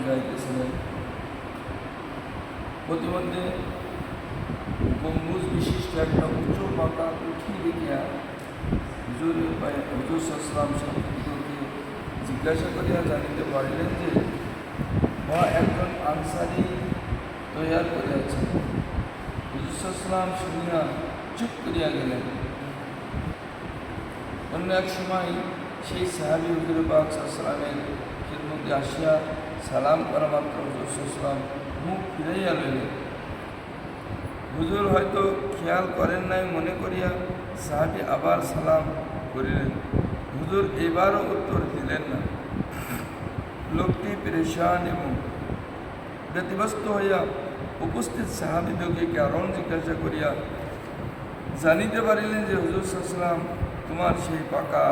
যাইতেছিলেন। প্রতিমধ্যে গম্বুজ বিশিষ্ট একটা উঁচু পাকা উঠি দেখিয়া হুজুর সাল্লাল্লাহু আলাইহি ওয়াসাল্লামকে জিজ্ঞাসা করিয়া জানিতে পারিলেন যে একজন আনসারী তৈয়ার করিয়াছেন। হুজুর সাল্লাল্লাহু আলাইহি ওয়াসাল্লাম শুনিয়া চুপ করিয়া গেলেন। অন্য এক সময় সেই সাহাবী হুজুর পাক সাল্লাল্লাহু আলাইহি ওয়াসাল্লামের খিদমতে আসিয়া সালাম করা মাত্র হুজুর সাল্লাল্লাহু আলাইহি ওয়াসাল্লাম মুখ ফিরাইয়া লইলেন। হুজুর হয়তো খেয়াল করেন নাই মনে করিয়া সাহাবী আবার সালাম করিলেন। হুজুর এবারও উত্তর দিলেন না। লোকটি পেরেশান এবং ব্যতিব্যস্ত হইয়া উপস্থিত সাহাবীদেরকে কারণ জিজ্ঞাসা করিয়া জানিতে পারিলেন যে হুজুর সাল্লাল্লাহু আলাইহি ওয়াসাল্লাম তোমার সেই পাকা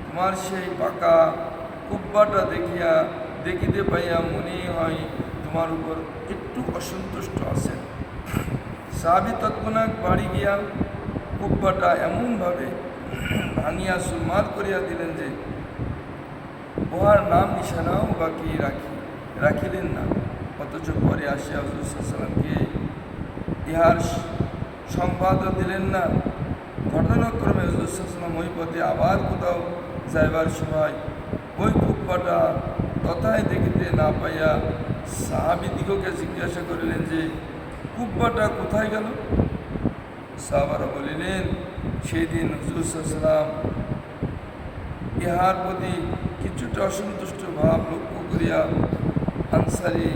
তোমার সেই পাকা কুব্বাটা দেখিতে পাইয়া মনে হয় তোমার উপর একটু অসন্তুষ্ট আছেন। সাহাবী তৎক্ষণাৎ বাড়ি গিয়া কুব্বাটা এমনভাবে ভাঙিয়া সুরমার করিয়া দিলেন যে উহার নাম নিশানাও বাকি রাখিলেন না। অথচ পরে আসিয়া হুজুর সাল্লাল্লাহু আলাইহি ওয়াসাল্লামকে ইহার সংবাদও দিলেন না। ঘটনাক্রমে হুজুর সাল্লাল্লাহু আলাইহি ওয়াসাল্লাম ওই পথে আবার কোথাও যাইবার সময় ওই কুব্বাটা তথায় দেখিতে না পাইয়া সাহাবীদিগকে জিজ্ঞাসা করিলেন যে কুব্বাটা কোথায় গেল? সাহাবারা বলিলেন, সেই দিন হুজুর সাল্লাল্লাহু আলাইহি ওয়াসাল্লাম ইহার প্রতি কিছুটা অসন্তুষ্ট ভাব লক্ষ্য করিয়া আনসারী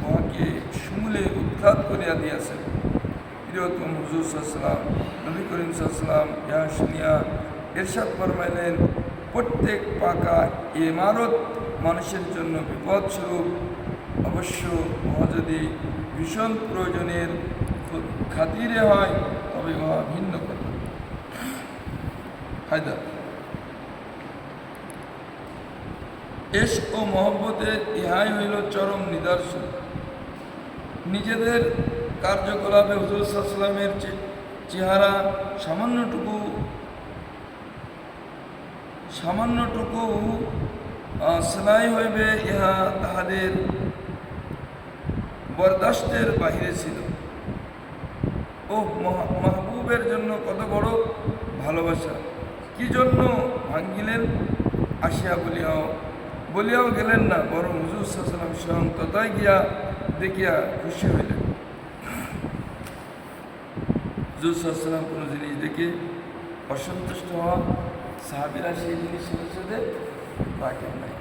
উহাকে সমূলে উৎখাত করিয়া দিয়াছেন। প্রিয়তম হুজুর সাল্লাল্লাহু আলাইহি ওয়াসাল্লাম নবী করিম সাল্লাল্লাহু আলাইহি ওয়াসাল্লাম ইহা শুনিয়া ইরশাদ ফরমাইলেন, প্রত্যেক পাকা ইমারত মানুষের জন্য বিপদস্বরূপ। অবশ্য উহা যদি ভীষণ প্রয়োজনের খাতিরে হয় তবে উহা ভিন্ন কথা। হায়দার ইশক ও মহব্বতের ইহাই হইল চরম নিদর্শন। নিজেদের কার্যকলাপে হুজুর সাল্লাল্লাহু আলাইহি ওয়াসাল্লামের চেহারা সামান্যটুকু সেলাই হইবে ইহা তাহাদের বরদাস্তের বাহিরে ছিল। ও মাহবুবের জন্য কত বড় ভালোবাসা! কি জন্য ভাঙ্গিলেন আসিয়া বলিয়াও গেলেন না, বরং হুজুর সাল্লাল্লাহু আলাইহি ওয়াসাল্লাম স্বয়ং তথায় গিয়া দেখিয়া খুশি হইলেন। হুজুর সাল্লাল্লাহু আলাইহি ওয়াসাল্লাম কোনো জিনিস দেখে অসন্তুষ্ট হওয়া, সাহাবীরা সেই জিনিস রাখেন নাই।